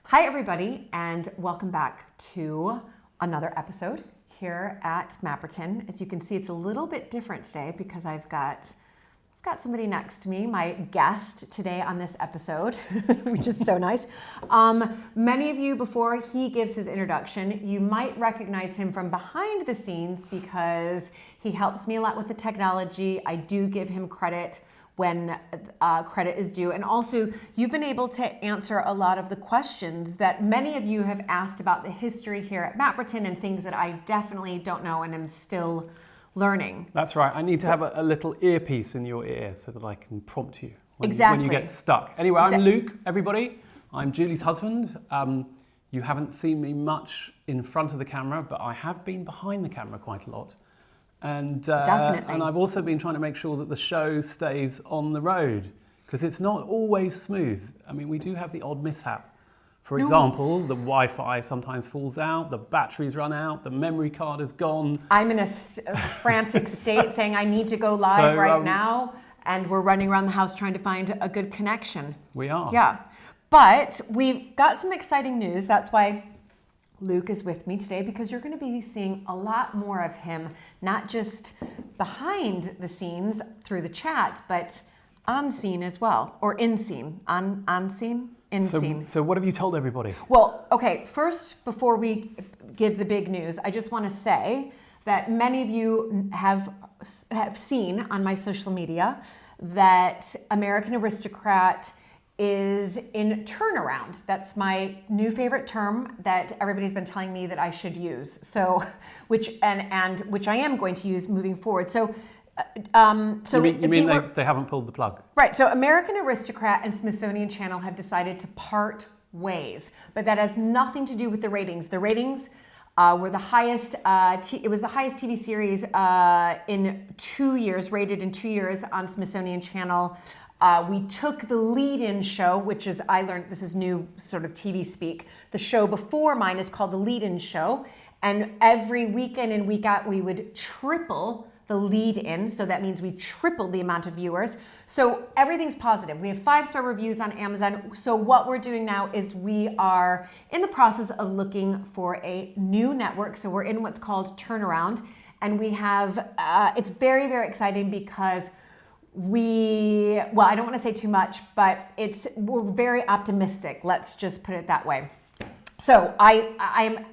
Hi everybody, and welcome back to another episode here at Mapperton. As you can see, it's a little bit different today because I've got somebody next to me, my guest today on this episode, which is so nice. Many of you, before he gives his introduction, you might recognize him from behind the scenes because he helps me a lot with the technology. I do give him credit when credit is due. And also, you've been able to answer a lot of the questions that many of you have asked about the history here at Mapperton and things that I definitely don't know and am still learning. That's right. I need to have a little earpiece in your ear so that I can prompt you when you get stuck. Anyway, I'm Luke, everybody. I'm Julie's husband. You haven't seen me much in front of the camera, but I have been behind the camera quite a lot. And I've also been trying to make sure that the show stays on the road because it's not always smooth. I mean, we do have the odd mishap. For example, the Wi-Fi sometimes falls out, the batteries run out, the memory card is gone. I'm in a frantic state saying I need to go live right now, and we're running around the house trying to find a good connection. We are. Yeah, but we've got some exciting news. That's why Luke is with me today, because you're going to be seeing a lot more of him, not just behind the scenes through the chat, but on scene as well, or in scene. On scene? In scene. So what have you told everybody? Well, okay, first, before we give the big news, I just want to say that many of you have seen on my social media that American Aristocrat is in turnaround. That's my new favorite term that everybody's been telling me that I should use. So, which I am going to use moving forward. So, you mean they haven't pulled the plug? Right. So, American Aristocrat and Smithsonian Channel have decided to part ways, but that has nothing to do with the ratings. The ratings were the highest. It was the highest TV series in 2 years, rated in 2 years on Smithsonian Channel. We took the lead-in show, which is, I learned this is new sort of TV speak. The show before mine is called the lead-in show. And every weekend and week out, we would triple the lead-in. So that means we tripled the amount of viewers. So everything's positive. We have 5-star reviews on Amazon. So what we're doing now is we are in the process of looking for a new network. So we're in what's called turnaround. And we have, it's very, very exciting because I don't want to say too much, but we're very optimistic. Let's just put it that way. So I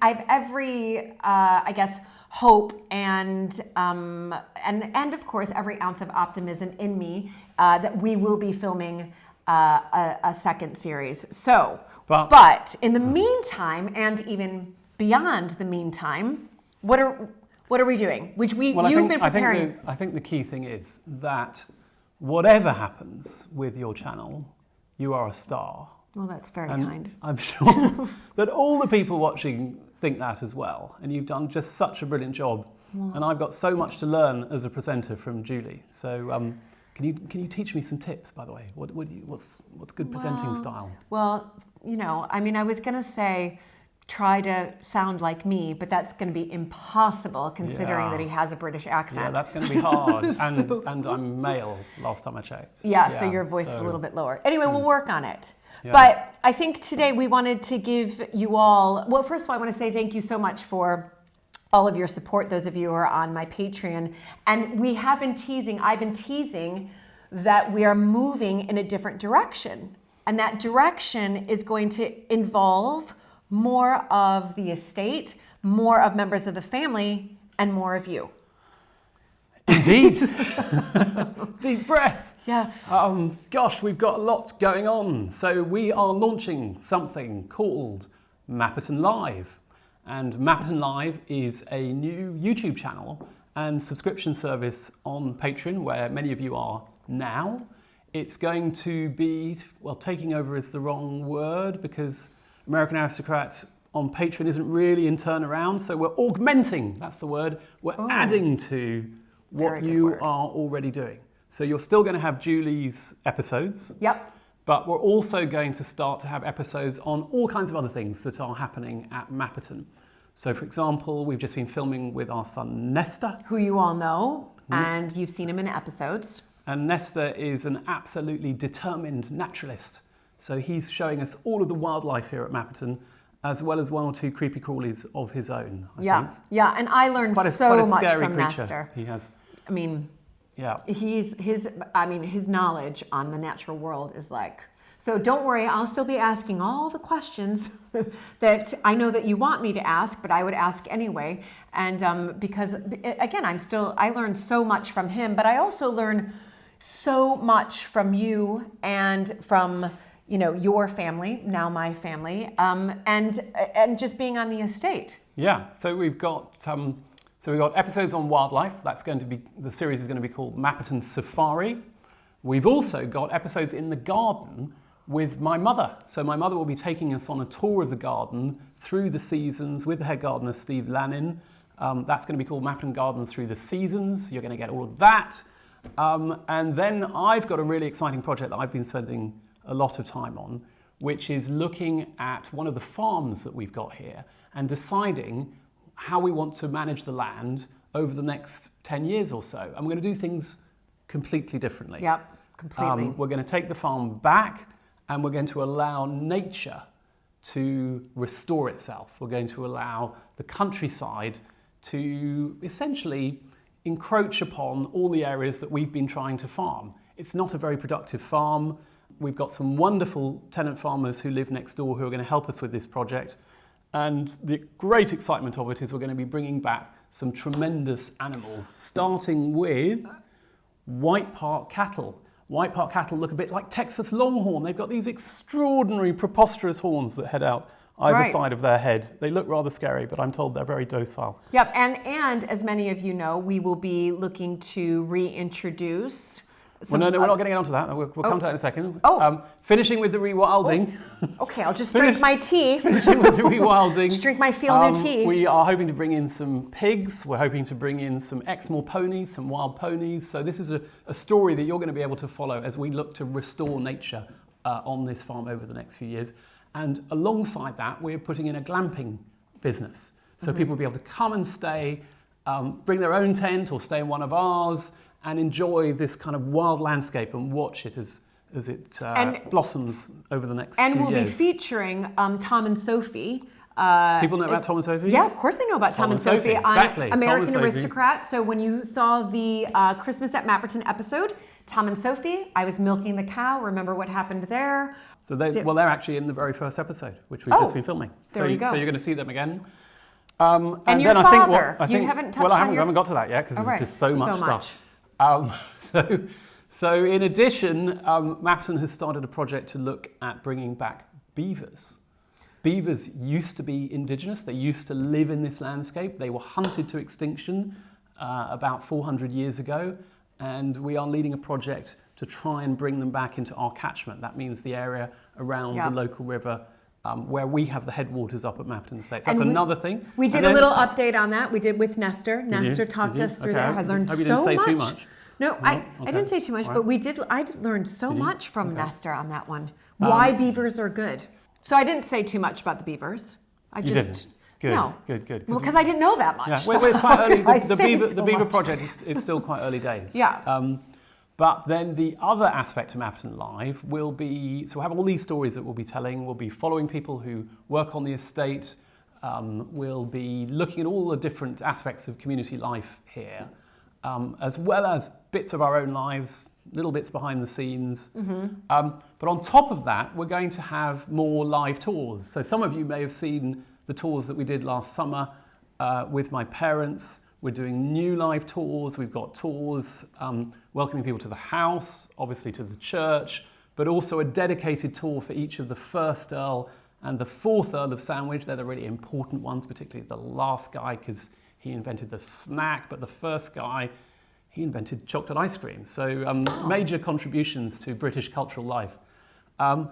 have every, I guess, hope and of course every ounce of optimism in me that we will be filming a second series. So, but in the meantime, and even beyond the meantime, what are we doing? Which you've been preparing. I think the key thing is that whatever happens with your channel, you are a star. Well, that's very kind. I'm sure that all the people watching think that as well. And you've done just such a brilliant job. Well, and I've got so much to learn as a presenter from Julie. So can you teach me some tips, by the way? What's good presenting style? Well, I was going to say, try to sound like me, but that's going to be impossible considering that he has a British accent. Yeah, that's going to be hard. And I'm male last time I checked. Yeah, so your voice is a little bit lower. Anyway, we'll work on it. Yeah. But I think today we wanted to give you all, well, first of all, I want to say thank you so much for all of your support, those of you who are on my Patreon. And I've been teasing that we are moving in a different direction. And that direction is going to involve more of the estate, more of members of the family, and more of you. Indeed. Deep breath. Yeah. Gosh, we've got a lot going on. So we are launching something called Mapperton Live. And Mapperton Live is a new YouTube channel and subscription service on Patreon, where many of you are now. It's going to be, well, taking over is the wrong word because American Aristocrat on Patreon isn't really in turnaround, so we're augmenting, that's the word. We're adding to what you are already doing. So you're still going to have Julie's episodes. Yep. But we're also going to start to have episodes on all kinds of other things that are happening at Mapperton. So for example, we've just been filming with our son Nestor. Who you all know, and you've seen him in episodes. And Nestor is an absolutely determined naturalist. So he's showing us all of the wildlife here at Mapperton, as well as one or two creepy crawlies of his own, I think. Yeah, and I learned Quite a much scary from creature Nestor. he has. I mean, Yeah. his knowledge on the natural world is like, so don't worry, I'll still be asking all the questions that I know that you want me to ask, but I would ask anyway. And because again, I learned so much from him, but I also learned so much from you and from, your family, now my family, and just being on the estate. Yeah, so we've got episodes on wildlife. The series is going to be called Mapperton Safari. We've also got episodes in the garden with my mother. So my mother will be taking us on a tour of the garden through the seasons with the head gardener, Steve Lannin. That's going to be called Mapperton Gardens Through the Seasons. You're going to get all of that. And then I've got a really exciting project that I've been spending a lot of time on, which is looking at one of the farms that we've got here and deciding how we want to manage the land over the next 10 years or so. And we're going to do things completely differently. Yep, completely. We're going to take the farm back and we're going to allow nature to restore itself. We're going to allow the countryside to essentially encroach upon all the areas that we've been trying to farm. It's not a very productive farm. We've got some wonderful tenant farmers who live next door who are going to help us with this project. And the great excitement of it is we're going to be bringing back some tremendous animals, starting with White Park cattle. White Park cattle look a bit like Texas Longhorn. They've got these extraordinary, preposterous horns that head out either side of their head. They look rather scary, but I'm told they're very docile. Yep, and as many of you know, we will be looking to reintroduce Well, no, we're not getting onto that. We'll come to that in a second. Oh. Finishing with the rewilding. Okay, I'll just drink my tea. Finishing with the rewilding. Just drink my feel new tea. We are hoping to bring in some pigs. We're hoping to bring in some Exmoor ponies, some wild ponies. So this is a story that you're going to be able to follow as we look to restore nature on this farm over the next few years. And alongside that, we're putting in a glamping business. So people will be able to come and stay, bring their own tent or stay in one of ours, and enjoy this kind of wild landscape and watch it as it blossoms over the next few years. And we'll be featuring Tom and Sophie. People know about Tom and Sophie? Yeah, of course they know about Tom and Sophie on exactly. American Aristocrat. So when you saw the Christmas at Mapperton episode, Tom and Sophie, I was milking the cow. Remember what happened there? So they're actually in the very first episode, which we've just been filming. There you go. So you're going to see them again. And your then father, I think, you haven't touched well, I on haven't got to that yet because there's just so much stuff. So in addition, Mapperton has started a project to look at bringing back beavers. Beavers used to be indigenous. They used to live in this landscape. They were hunted to extinction about 400 years ago. And we are leading a project to try and bring them back into our catchment. That means the area around the local river where we have the headwaters up at Mapperton Estates. That's another thing. We did a little update on that. We did with Nestor. Nestor talked us through there. I learned so much. You didn't say too much. No, I didn't say too much, but I learned so much from Nestor on that one. Why beavers are good. So I didn't say too much about the beavers. You didn't? Good, no. Good. Well, because I didn't know that much. Yeah, so it's quite early. The beaver much? project is still quite early days. Yeah. But then the other aspect of Mapperton Live will be, so we'll have all these stories that we'll be telling. We'll be following people who work on the estate. We'll be looking at all the different aspects of community life here, as well as bits of our own lives, little bits behind the scenes. But on top of that, we're going to have more live tours. So some of you may have seen the tours that we did last summer with my parents. We're doing new live tours. We've got tours welcoming people to the house, obviously to the church, but also a dedicated tour for each of the first Earl and the fourth Earl of Sandwich. They're the really important ones, particularly the last guy, because he invented the snack, but the first guy, he invented chocolate ice cream. So major contributions to British cultural life. And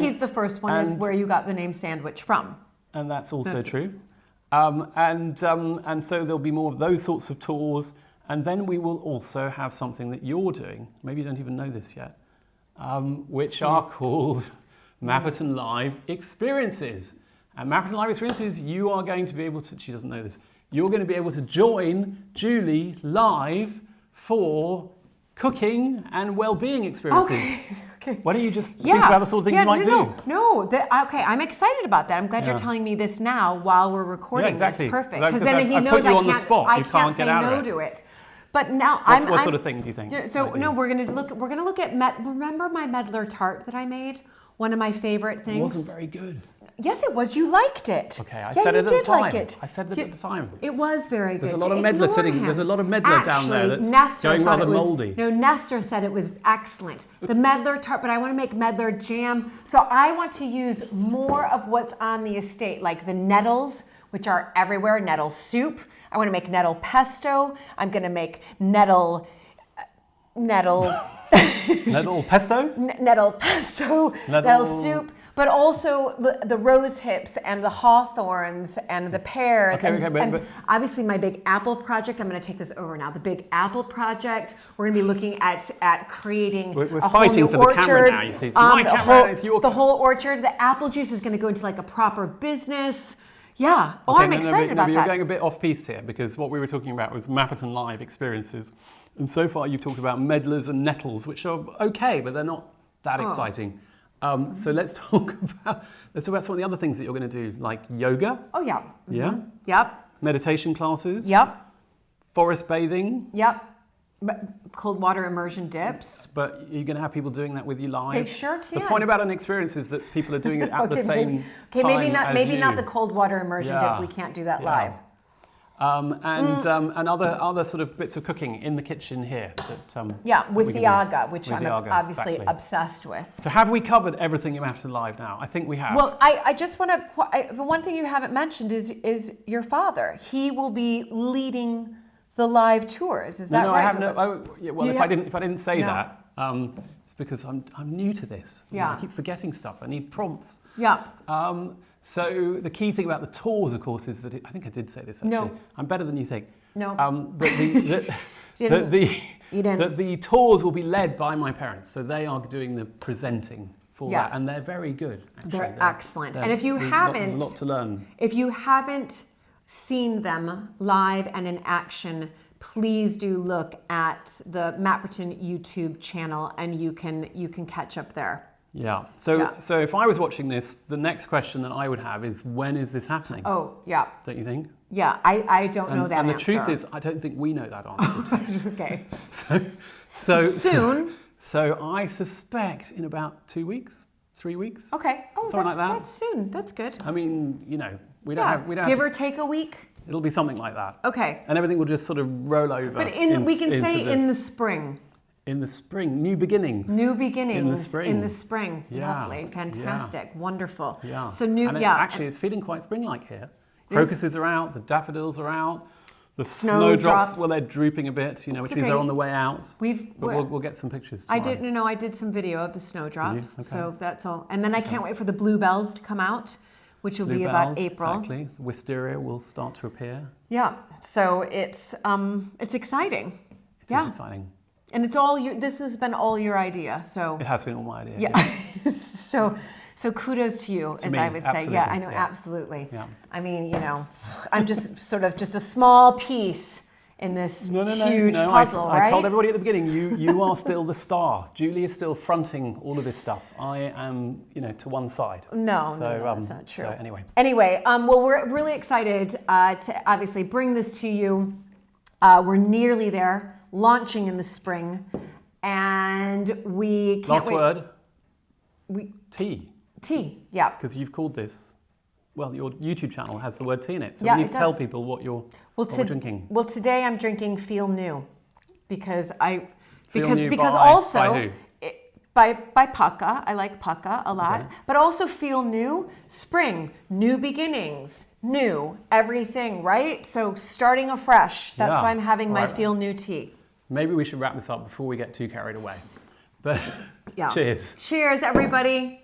he's the first one is where you got the name sandwich from. And that's also true. And so there'll be more of those sorts of tours. And then we will also have something that you're doing. Maybe you don't even know this yet, which are called Mapperton Live Experiences. And Mapperton Live Experiences, you are going to be able to, she doesn't know this, you're going to be able to join Julie live for cooking and well-being experiences. Why don't you just think about the sort of thing you might do? No. Okay, I'm excited about that. I'm glad you're telling me this now while we're recording. Yeah, exactly. This. Perfect. Because then he I knows put you on the spot. I You can't can't say get out no of it. to it. But now What sort of thing do you think? So no, we're gonna look at remember my medlar tart that I made? One of my favorite things. It wasn't very good. Yes, it was. You liked it. Okay, I said it at the time. I said it at the time. It was very good. There's a lot of medlar sitting. There's a lot of medlar down there that's going rather mouldy. No, Nestor said it was excellent. The medlar tart, but I want to make medlar jam. So I want to use more of what's on the estate, like the nettles, which are everywhere. Nettle soup. I want to make nettle pesto. I'm going to make nettle Nettle pesto? Nettle pesto, nettle soup, but also the rose hips and the hawthorns and the pears. And obviously my big apple project, I'm going to take this over now. The big apple project, we're going to be looking at creating we're a fighting whole new for orchard. the camera now, you see. My camera, it's your the whole orchard. The apple juice is going to go into like a proper business. Yeah. I'm excited about that. You're going a bit off piece here because what we were talking about was Mapperton Live experiences. And so far you've talked about medlars and nettles, which are okay, but they're not that exciting. So let's talk about some of the other things that you're going to do, like yoga. Oh, yeah. Mm-hmm. Yeah? Yep. Meditation classes. Yep. Forest bathing. Yep. Cold water immersion dips. But you're going to have people doing that with you live. They sure can. The point about an experience is that people are doing it at the same time. Maybe not the cold water immersion dip. We can't do that live. And other sort of bits of cooking in the kitchen here. That, with the aga, which I'm obviously exactly. obsessed with. So have we covered everything in Mapperton Live now? I think we have. Well, I just want to. The one thing you haven't mentioned is your father. He will be leading the live tours. Is that right? I have no. If I didn't say that, it's because I'm new to this. Yeah. I keep forgetting stuff. I need prompts. Yeah. So the key thing about the tours, of course, is that I think I did say this actually. No. I'm better than you think. No. The tours will be led by my parents, so they are doing the presenting for that, and they're very good. Actually. They're excellent. And if you there's a lot to learn. If you haven't seen them live and in action, please do look at the Mapperton YouTube channel, and you can catch up there. Yeah. So if I was watching this, the next question that I would have is, when is this happening? Oh, yeah. Don't you think? Yeah, I don't know that answer. And the truth is, I don't think we know that answer. Okay. So soon. So I suspect in about 2 weeks, 3 weeks. Okay. Oh, something like that. That's soon. That's good. I mean, we don't have give or take a week. It'll be something like that. Okay. And everything will just sort of roll over. But we can say in the spring. In the spring, new beginnings. New beginnings in the spring. In the spring. Yeah. Lovely, fantastic, wonderful. Yeah. So actually, it's feeling quite spring-like here. Crocuses are out, the daffodils are out, the snowdrops. Well, they're drooping a bit, which means they're on the way out. We'll get some pictures. Tomorrow. I did some video of the snowdrops. Okay. So that's all. And then I can't wait for the bluebells to come out, which will be about April. Exactly. Wisteria will start to appear. Yeah. So it's exciting. It is exciting. And this has been all your idea, so. It has been all my idea. Yeah. So kudos to you, as I would say. Yeah, I know, absolutely. Yeah. I mean, I'm just just a small piece in this huge puzzle, right? I told everybody at the beginning, you are still the star. Julie is still fronting all of this stuff. I am, to one side. No, that's not true. So anyway. Well, we're really excited to obviously bring this to you. We're nearly there. Launching in the spring, and we can't Last wait. word. Tea. Tea, yeah. Because you've called this. Well, your YouTube channel has the word tea in it, so yeah, we need to tell people what we're drinking. Well, today I'm drinking Feel New, because by Pukka. I like Pukka a lot, but also Feel New, spring, new beginnings. New everything, right? So starting afresh. That's why I'm having my Feel New tea. Maybe we should wrap this up before we get too carried away. But cheers. Cheers, everybody.